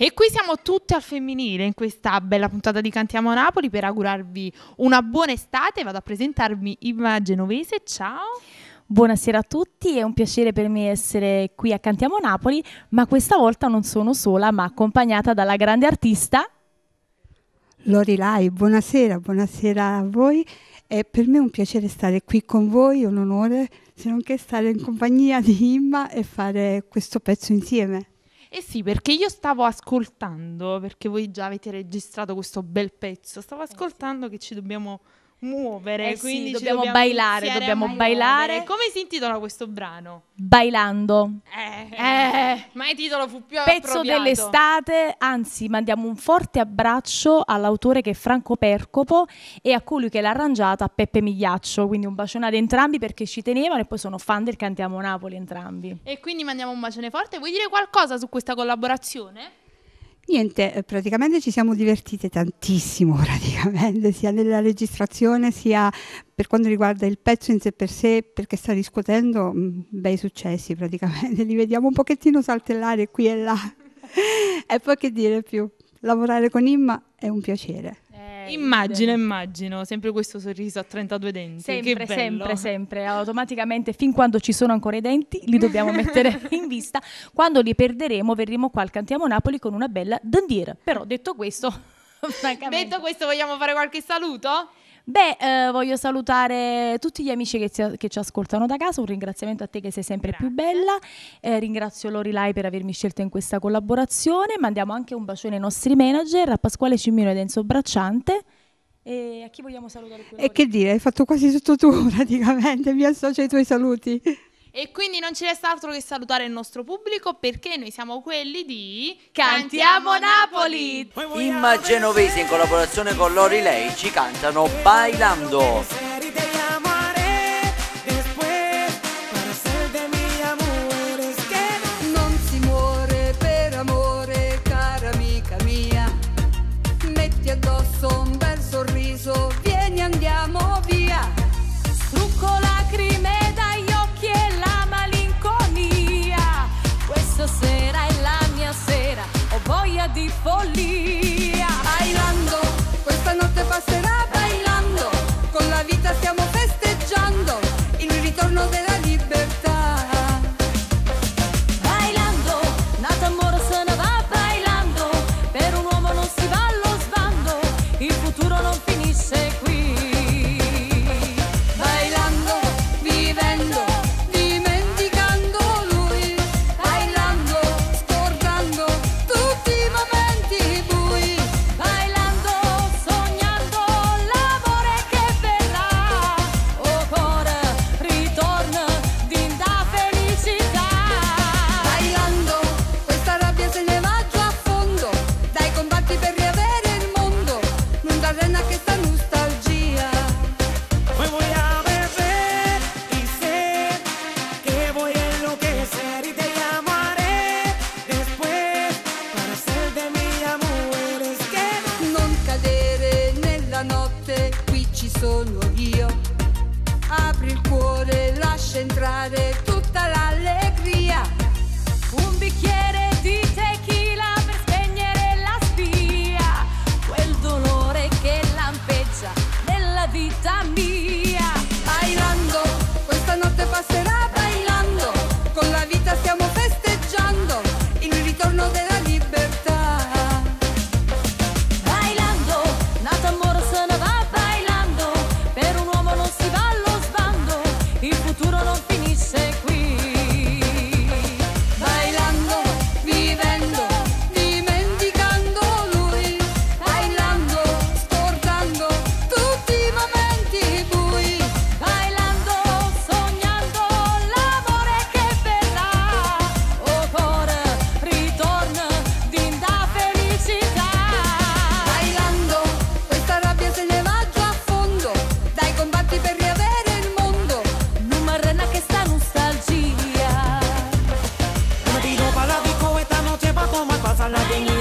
E qui siamo tutte al femminile in questa bella puntata di Cantiamo Napoli per augurarvi una buona estate. Vado a presentarmi Imma Genovese, ciao. Buonasera a tutti, è un piacere per me essere qui a Cantiamo Napoli, ma questa volta non sono sola, ma accompagnata dalla grande artista Lorelai. Buonasera a voi. È per me un piacere stare qui con voi, un onore, se non che stare in compagnia di Imma e fare questo pezzo insieme. Eh sì, perché io stavo ascoltando, perché voi già avete registrato questo bel pezzo, stavo ascoltando che ci dobbiamo muovere, quindi sì, ci dobbiamo bailare. Come si intitola questo brano? Bailando. Ma il titolo fu più Pezzo appropriato. dell'estate, anzi mandiamo un forte abbraccio all'autore che è Franco Percopo e a colui che l'ha arrangiata, a Peppe Migliaccio, quindi un bacione ad entrambi perché ci tenevano e poi sono fan del Cantiamo Napoli entrambi. E quindi mandiamo un bacione forte. Vuoi dire qualcosa su questa collaborazione? Niente, praticamente ci siamo divertite tantissimo, sia nella registrazione sia per quanto riguarda il pezzo in sé per sé, perché sta riscuotendo bei successi praticamente, li vediamo un pochettino saltellare qui e là. E poi che dire più, lavorare con Imma è un piacere. Immagino, sempre questo sorriso a 32 denti. Sempre, che bello. sempre, automaticamente, fin quando ci sono ancora i denti, li dobbiamo mettere in vista. Quando li perderemo, verremo qua al Cantiamo Napoli con una bella dandiera. Però, detto questo, francamente... Detto questo, vogliamo fare qualche saluto? Voglio salutare tutti gli amici che ci ascoltano da casa, un ringraziamento a te che sei sempre più bella, ringrazio Lorelai per avermi scelta in questa collaborazione, mandiamo anche un bacione ai nostri manager, a Pasquale Cimino ed Enzo Bracciante. E a chi vogliamo salutare qui? E che dire, hai fatto quasi tutto tu praticamente, mi associo ai tuoi saluti. E quindi non ci resta altro che salutare il nostro pubblico perché noi siamo quelli di Cantiamo Napoli! Imma Genovese in collaborazione con Lorelai ci cantano Bailando. Non si muore per amore, cara amica mia. Metti addosso un bel sorriso, vieni andiamo via. Strucco lacrime dagli occhi e la malinconia. Questa sera è la mia sera, ho voglia di follia. Bailando, questa notte passerà bailando. Con la vita stiamo festeggiando il ritorno della libertà. Bailando, nato amore se ne va bailando. Per un uomo non si va allo sbando, il futuro non finisce qui. Bailando, vivendo, dimenticando lui. Bailando, scordando tutti i momenti bui. Bailando, sognando l'amore che verrà. Oh cuore, ritorna, din da felicità. Bailando, questa rabbia se ne va giù a fondo. Dai, combatti per riavere il mondo. Non dar rena a questa nostalgia. Me voy a beber y sé que voy a enloquecer y te llamaré después para ser de mi amor. Es que Non cadere nella notte, qui ci sono io. Apri il cuore, lascia entrare tutta l'allegria. Un bicchiere di tequila per spegnere la spia, quel dolore che lampeggia nella vita mia. Bailando, questa notte passerà bailando. Con la vita stiamo festeggiando il ritorno della libertà. Bailando, nato amore se ne va bailando. Per un uomo non si va allo sbando, il futuro non finisce qui. Bailando, vivendo, dimenticando lui. Bailando, scordando tutti i momenti bui. Bailando, sognando l'amore che verrà. Oh cuore, ritorna, din da felicità. Bailando, questa rabbia se ne va giù a fondo. Dai, combatti per riavere il mondo. Non m'arrena che sta nostalgia. me tiro para la disco esta noche pa' tomar, pasarla bien y